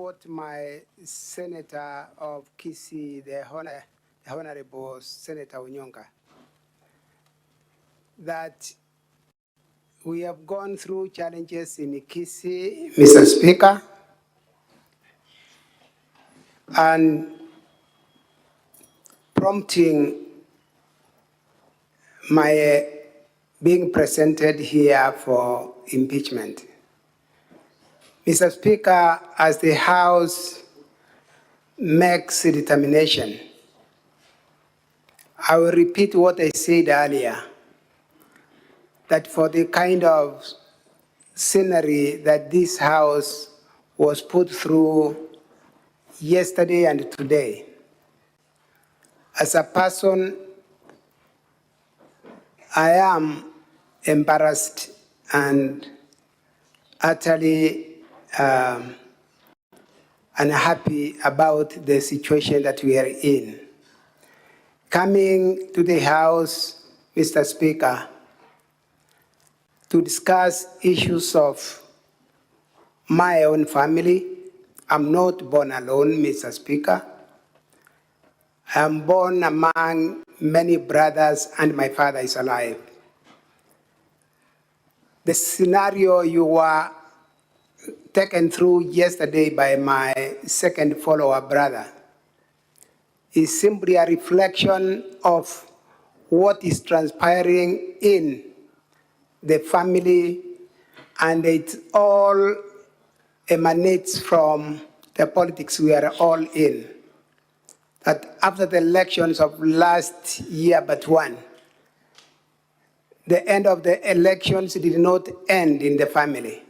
What my Senator of Kisii, the Honorable Senator Unyonga, that we have gone through challenges in Kisii, Mr. Speaker, and prompting my being presented here for impeachment. Mr. Speaker, as the House makes a determination, I will repeat what I said earlier, that for the kind of scenery that this House was put through yesterday and today, as a person, I am embarrassed and utterly unhappy about the situation that we are in. Coming to the House, Mr. Speaker, to discuss issues of my own family. I'm not born alone, Mr. Speaker. I'm born among many brothers and my father is alive. The scenario you were taken through yesterday by my second follower brother is simply a reflection of what is transpiring in the family, and it all emanates from the politics we are all in. That after the elections of last year but one, the end of the elections did not end in the family.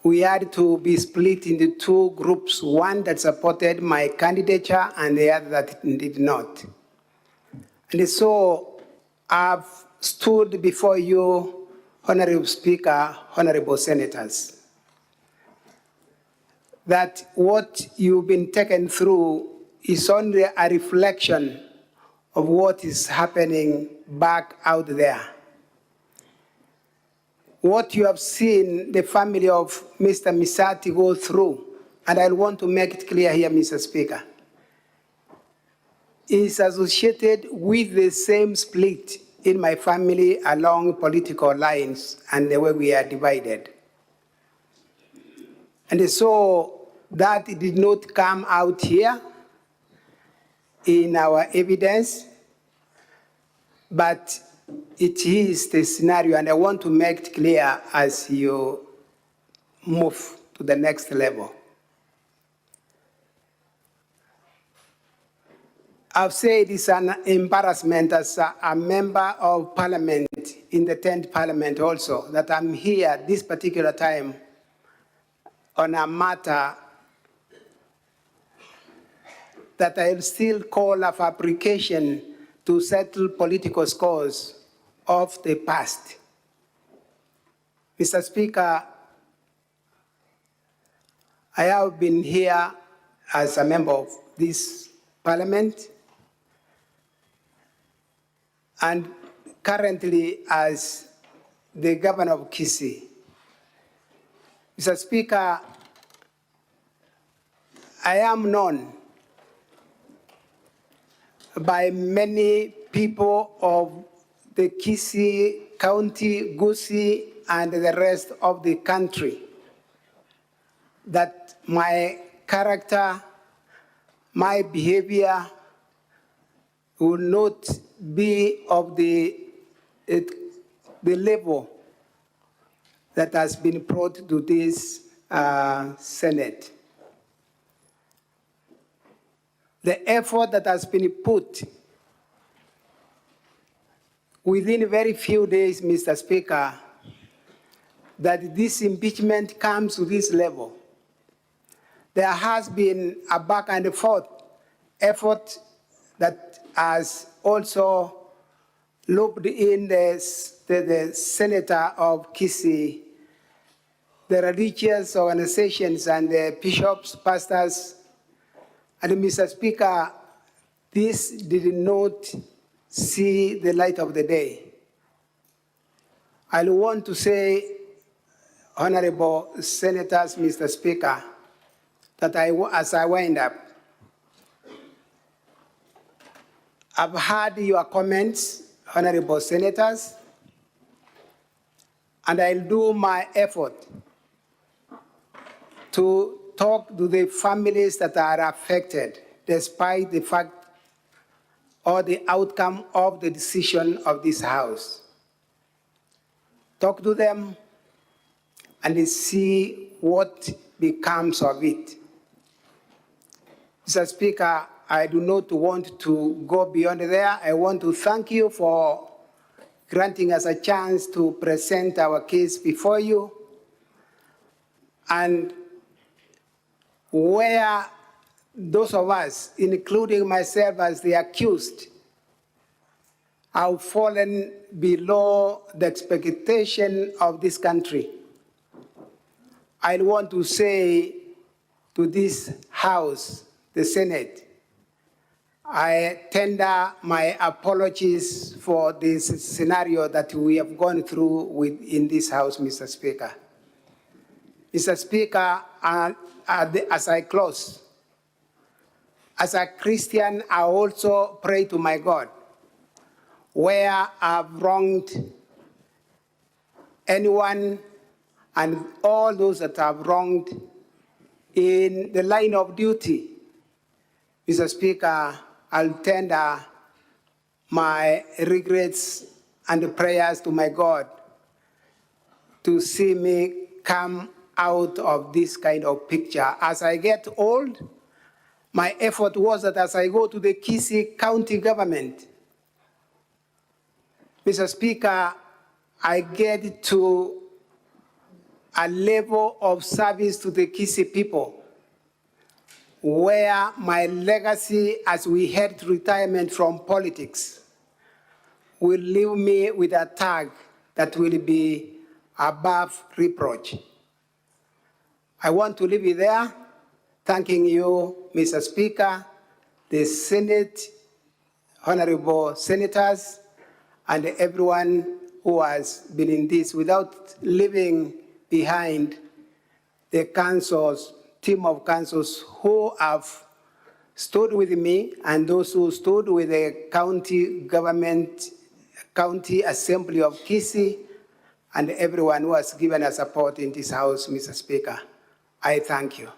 We had to be split into two groups, one that supported my candidature and the other that did not. And so I've stood before you, Honorable Speaker, Honorable Senators, that what you've been taken through is only a reflection of what is happening back out there. What you have seen the family of Mr. Misati go through, and I want to make it clear here, Mr. Speaker, is associated with the same split in my family along political lines and the way we are divided. And so that did not come out here in our evidence, but it is the scenario, and I want to make it clear as you move to the next level. I've said it's an embarrassment as a member of parliament in the 10th parliament also, that I'm here this particular time on a matter that I'll still call a fabrication to settle political scores of the past. Mr. Speaker, I have been here as a member of this parliament and currently as the governor of Kisii. Mr. Speaker, I am known by many people of the Kisii County, Gusii, and the rest of the country that my character, my behavior will not be of the level that has been brought to this Senate. The effort that has been put within very few days, Mr. Speaker, that this impeachment comes to this level. There has been a back and forth effort that has also looped in the senator of Kisii, the religious organizations and the bishops, pastors. And Mr. Speaker, this did not see the light of the day. I want to say honorable senators, Mr. Speaker, that as I wind up, I've heard your comments, honorable senators, and I'll do my effort to talk to the families that are affected, despite the fact or the outcome of the decision of this House. Talk to them and see what becomes of it. Mr. Speaker, I do not want to go beyond there. I want to thank you for granting us a chance to present our case before you. And where those of us, including myself as the accused, have fallen below the expectation of this country, I want to say to this House, the Senate, I tender my apologies for this scenario that we have gone through in this House, Mr. Speaker. Mr. Speaker, as I close, as a Christian, I also pray to my God, where I've wronged anyone and all those that have wronged in the line of duty. Mr. Speaker, I'll tender my regrets and prayers to my God to see me come out of this kind of picture. As I get old, my effort was that as I go to the Kisii County government, Mr. Speaker, I get to a level of service to the Kisii people where my legacy as we head to retirement from politics will leave me with a tag that will be above reproach. I want to leave it there, thanking you, Mr. Speaker, the Senate, honorable senators, and everyone who has been in this, without leaving behind the councils, team of councils who have stood with me and those who stood with the county government, county assembly of Kisii, and everyone who has given us support in this House, Mr. Speaker. I thank you.